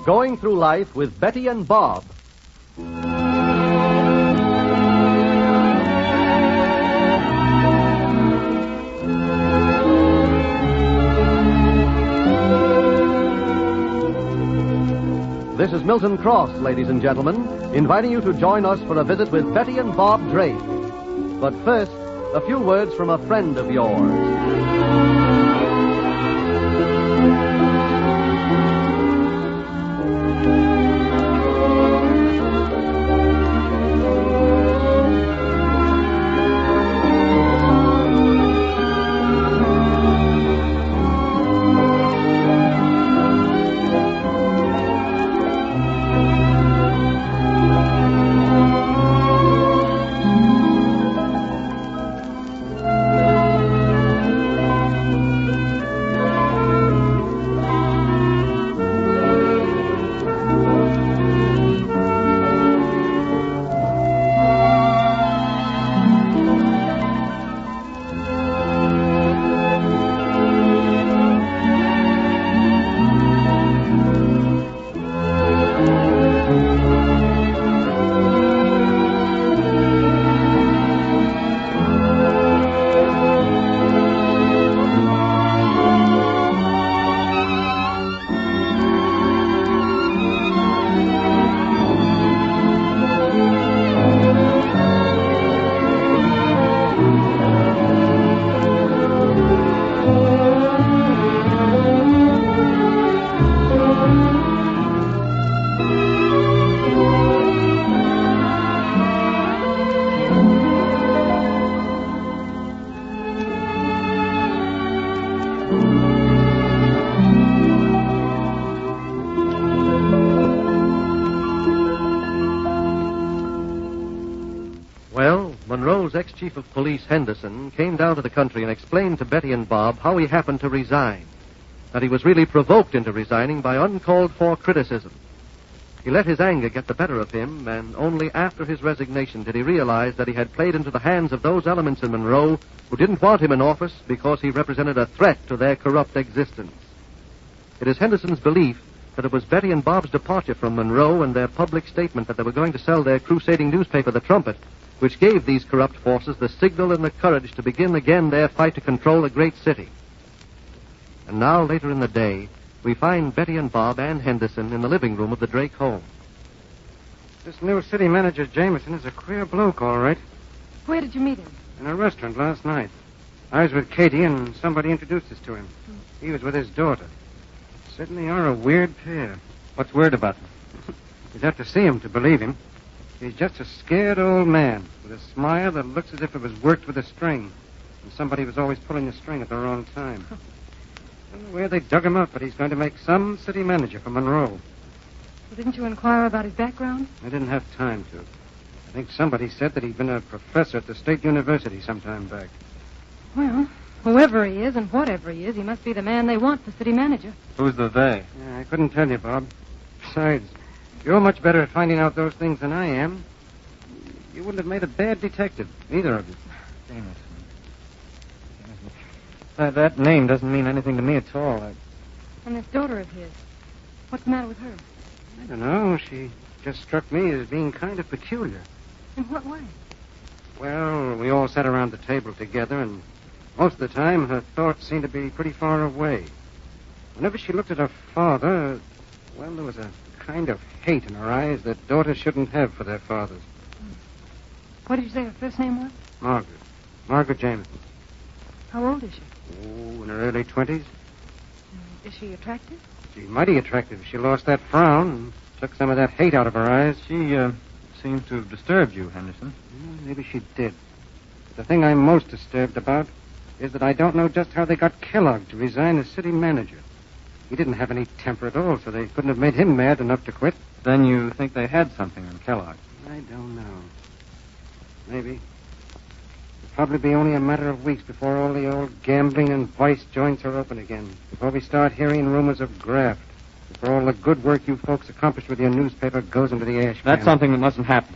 Going Through Life with Betty and Bob. This is Milton Cross, ladies and gentlemen, inviting you to join us for a visit with Betty and Bob Drake. But first, a few words from a friend of yours. Monroe's ex-chief of police, Henderson, came down to the country and explained to Betty and Bob how he happened to resign, that he was really provoked into resigning by uncalled-for criticism. He let his anger get the better of him, and only after his resignation did he realize that he had played into the hands of those elements in Monroe who didn't want him in office because he represented a threat to their corrupt existence. It is Henderson's belief that it was Betty and Bob's departure from Monroe and their public statement that they were going to sell their crusading newspaper, The Trumpet, which gave these corrupt forces the signal and the courage to begin again their fight to control a great city. And now, later in the day, we find Betty and Bob and Henderson in the living room of the Drake home. This new city manager, Jameson, is a queer bloke, all right. Where did you meet him? In a restaurant last night. I was with Katie, and somebody introduced us to him. He was with his daughter. Certainly are a weird pair. What's weird about him? You'd have to see him to believe him. He's just a scared old man with a smile that looks as if it was worked with a string, and somebody was always pulling the string at the wrong time. I don't know where they dug him up, but he's going to make some city manager for Monroe. Well, didn't you inquire about his background? I didn't have time to. I think somebody said that he'd been a professor at the State University some time back. Well, whoever he is and whatever he is, he must be the man they want for city manager. Who's the they? Yeah, I couldn't tell you, Bob. Besides, you're much better at finding out those things than I am. You wouldn't have made a bad detective, either of you. Jameson. That name doesn't mean anything to me at all. And this daughter of his, what's the matter with her? I don't know. She just struck me as being kind of peculiar. In what way? Well, we all sat around the table together, and most of the time her thoughts seemed to be pretty far away. Whenever she looked at her father, well, there was a kind of hate in her eyes that daughters shouldn't have for their fathers. What did you say her first name was? Margaret. Margaret Jameson. How old is she? Oh, in her early 20s. Is she attractive? She's mighty attractive. She lost that frown and took some of that hate out of her eyes. She seems to have disturbed you, Henderson. Maybe she did. But the thing I'm most disturbed about is that I don't know just how they got Kellogg to resign as city manager. He didn't have any temper at all, so they couldn't have made him mad enough to quit. Then you think they had something on Kellogg? I don't know. Maybe. It'll probably be only a matter of weeks before all the old gambling and vice joints are open again. Before we start hearing rumors of graft. Before all the good work you folks accomplished with your newspaper goes into the ash can. That's something that mustn't happen.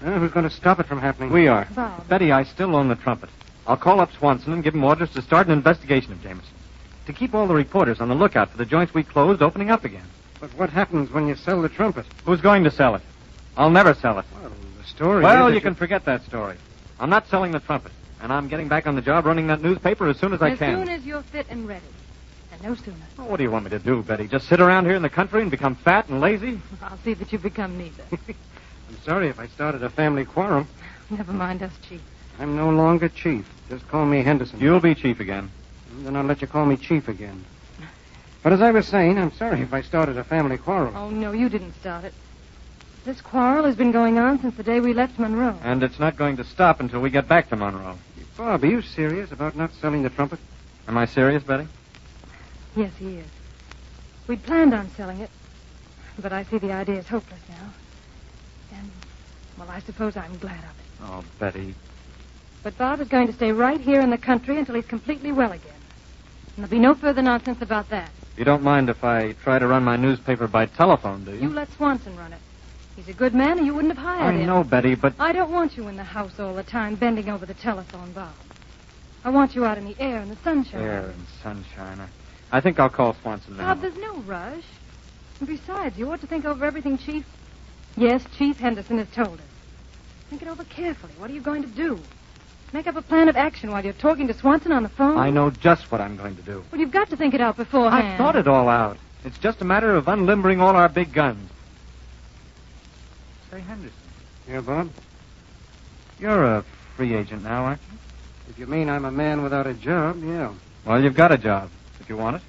Who's going to stop it from happening? We are. Bob. Betty, I still own the Trumpet. I'll call up Swanson and give him orders to start an investigation of Jameson. To keep all the reporters on the lookout for the joints we closed opening up again. But what happens when you sell the trumpet? Who's going to sell it? I'll never sell it. Well, the story Well, is you can forget that story. I'm not selling the trumpet, and I'm getting back on the job running that newspaper as soon as I As can. soon as you're fit and ready. And no sooner. Oh, what do you want me to do, Betty? Just sit around here in the country and become fat and lazy? I'll see that you become neither. I'm sorry if I started a family quarrel. Never mind us, Chief. I'm no longer chief. Just call me Henderson. You'll be chief again. And then I'll let you call me chief again. But as I was saying, I'm sorry if I started a family quarrel. Oh, no, you didn't start it. This quarrel has been going on since the day we left Monroe. And it's not going to stop until we get back to Monroe. Bob, are you serious about not selling the trumpet? Am I serious, Betty? Yes, he is. We'd planned on selling it, but I see the idea is hopeless now. And, well, I suppose I'm glad of it. Oh, Betty. But Bob is going to stay right here in the country until he's completely well again. And there'll be no further nonsense about that. You don't mind if I try to run my newspaper by telephone, do You let Swanson run it. He's a good man, and you wouldn't have hired him. I know, Betty, but... I don't want you in the house all the time bending over the telephone, Bob. I want you out in the air and the sunshine. Air and sunshine. I think I'll call Swanson now. Bob, there's no rush. And besides, you ought to think over everything, Chief. Yes, Chief Henderson has told us. Think it over carefully. What are you going to do? Make up a plan of action while you're talking to Swanson on the phone? I know just what I'm going to do. Well, you've got to think it out beforehand. I've thought it all out. It's just a matter of unlimbering all our big guns. Say, Henderson, Yeah, Bob? you're a free agent now, aren't you? If you mean I'm a man without a job, yeah. Well, you've got a job, if you want it.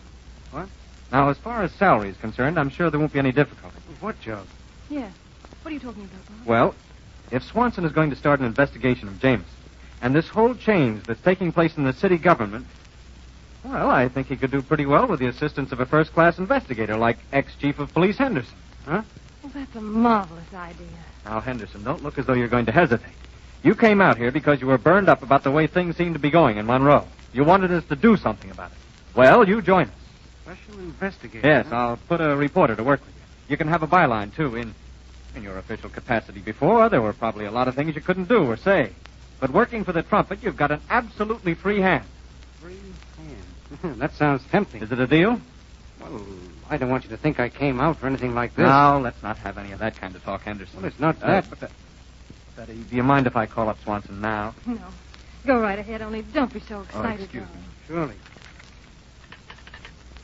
What? Now, as far as salary is concerned, I'm sure there won't be any difficulty. What job? Yeah. What are you talking about, Bob? Well, if Swanson is going to start an investigation of Jameson, and this whole change that's taking place in the city government, well, I think he could do pretty well with the assistance of a first-class investigator like ex-chief of police Henderson. Huh? Well, that's a marvelous idea. Now, Henderson, don't look as though you're going to hesitate. You came out here because you were burned up about the way things seem to be going in Monroe. You wanted us to do something about it. Well, you join us. Special investigator. Yes, huh? I'll put a reporter to work with you. You can have a byline, too. In your official capacity before, there were probably a lot of things you couldn't do or say. But working for the Trumpet, you've got an absolutely free hand. Free hand. That sounds tempting. Is it a deal? Well, I don't want you to think I came out for anything like this. No, let's not have any of that kind of talk, Henderson. Well, it's not that. Betty, do you mind if I call up Swanson now? No. Go right ahead, only don't be so excited. excuse me. Surely.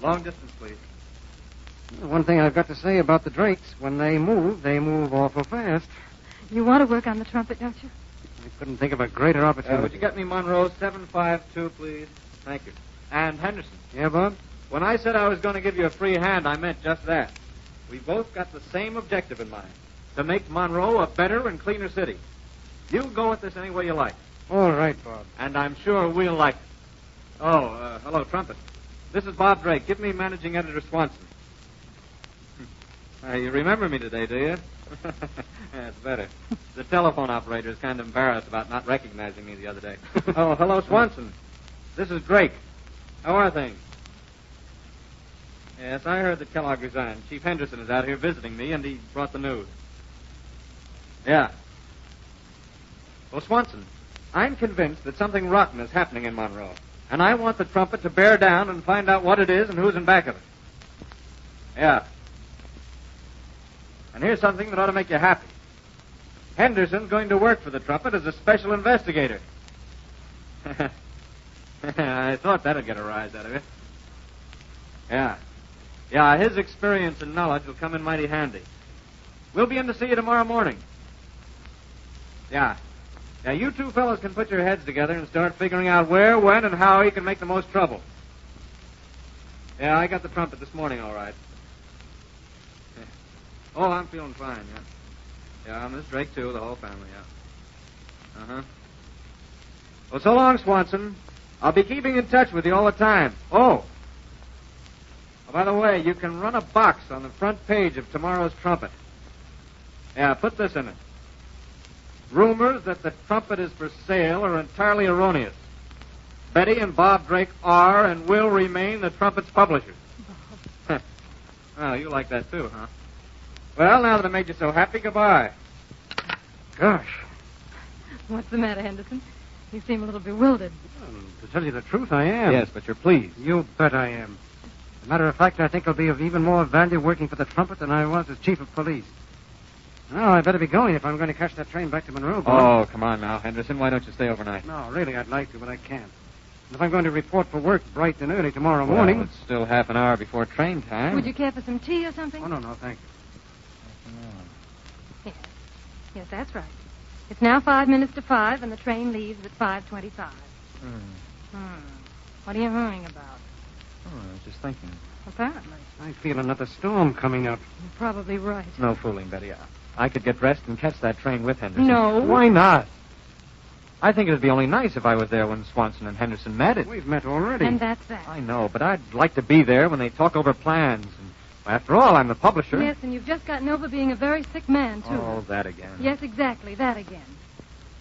Long distance, please. One thing I've got to say about the Drakes, when they move awful fast. You want to work on the trumpet, don't you? I couldn't think of a greater opportunity. Would you get me Monroe 752, please? Thank you. And Henderson, Yeah, Bob? when I said I was going to give you a free hand, I meant just that. We both got the same objective in mind, to make Monroe a better and cleaner city. You go at this any way you like, All right, Bob. and I'm sure we'll like it. Oh, hello, Trumpet. This is Bob Drake. Give me Managing Editor Swanson. You remember me today, do you? That's better. The telephone operator is kind of embarrassed about not recognizing me the other day. Oh, hello, Swanson. This is Drake. How are things? Yes, I heard that Kellogg resigned. Chief Henderson is out here visiting me, and he brought the news. Yeah. Well, Swanson, I'm convinced that something rotten is happening in Monroe, and I want the Trumpet to bear down and find out what it is and who's in back of it. Yeah. And here's something that ought to make you happy. Henderson's going to work for the Trumpet as a special investigator. I thought that'd get a rise out of you. Yeah. Yeah, his experience and knowledge will come in mighty handy. We'll be in to see you tomorrow morning. Yeah. Yeah, you two fellows can put your heads together and start figuring out where, when, and how he can make the most trouble. Yeah, I got the Trumpet this morning, all right. Yeah. Oh, I'm feeling fine, yeah. Yeah, Miss Drake, too, the whole family, yeah. Uh-huh. Well, so long, Swanson. I'll be keeping in touch with you all the time. Oh, by the way, you can run a box on the front page of tomorrow's Trumpet. Yeah, put this in it. Rumors that the Trumpet is for sale are entirely erroneous. Betty and Bob Drake are and will remain the Trumpet's publishers. Well, you like that too, huh? Well, now that I made you so happy, goodbye. Gosh. What's the matter, Henderson? You seem a little bewildered. To tell you the truth, I am. Yes, but you're pleased. You bet I am. As a matter of fact, I think I'll be of even more value working for the Trumpet than I was as chief of police. Well, I better be going if I'm going to catch that train back to Monroe. Oh, come on now, Henderson. Why don't you stay overnight? No, really, I'd like to, but I can't. And if I'm going to report for work bright and early tomorrow morning... Well, it's still half an hour before train time. Would you care for some tea or something? Oh, no, thank you. Yes, that's right. It's now 5 minutes to 5, and the train leaves at 5:25. What are you hurrying about? Oh, I was just thinking. Apparently. I feel another storm coming up. You're probably right. No fooling, Betty. I could get dressed and catch that train with Henderson. No. Why not? I think it'd be only nice if I was there when Swanson and Henderson met. We've met already. And that's that. I know, but I'd like to be there when they talk over plans. And after all, I'm the publisher. Yes, and you've just gotten over being a very sick man, too. Oh, that again. Yes, exactly, that again.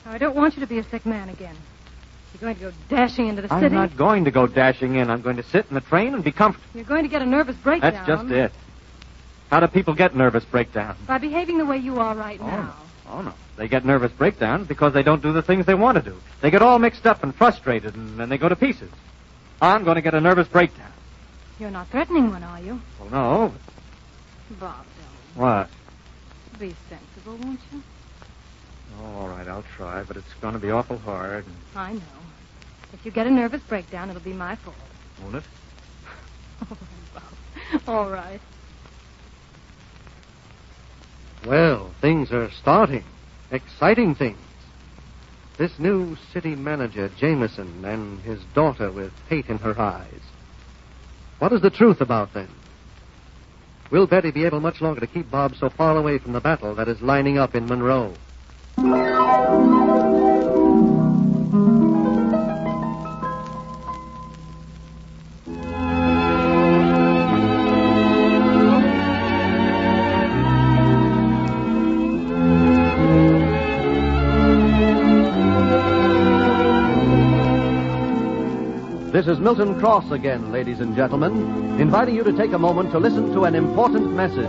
Now, I don't want you to be a sick man again. You're going to go dashing into the city. I'm not going to go dashing in. I'm going to sit in the train and be comfortable. You're going to get a nervous breakdown. That's just it. How do people get nervous breakdowns? By behaving the way you are right now. Oh, no. They get nervous breakdowns because they don't do the things they want to do. They get all mixed up and frustrated, and then they go to pieces. I'm going to get a nervous breakdown. You're not threatening one, are you? Well, no. Bob, What? don't. Be sensible, won't you? Oh, all right, I'll try, but it's going to be awful hard. I know. If you get a nervous breakdown, it'll be my fault. Won't it? Oh, Bob. All right. Well, things are starting. Exciting things. This new city manager, Jameson, and his daughter with hate in her eyes. What is the truth about them? Will Betty be able much longer to keep Bob so far away from the battle that is lining up in Monroe? This is Milton Cross again, ladies and gentlemen, inviting you to take a moment to listen to an important message.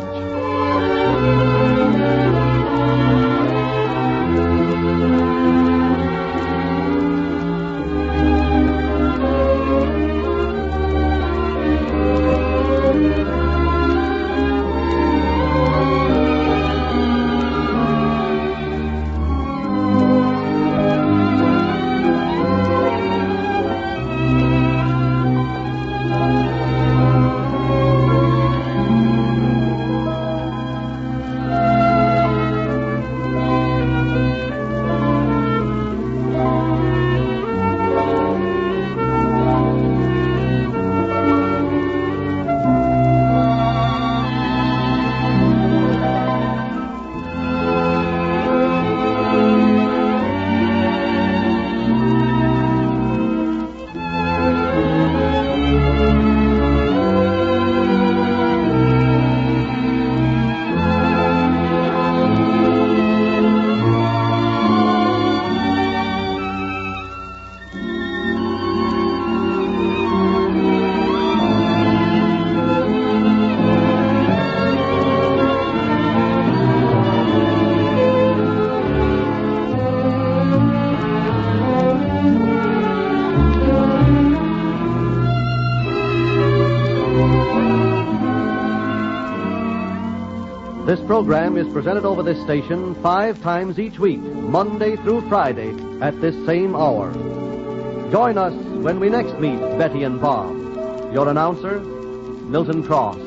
This program is presented over this station 5 times each week, Monday through Friday, at this same hour. Join us when we next meet Betty and Bob. Your announcer, Milton Cross.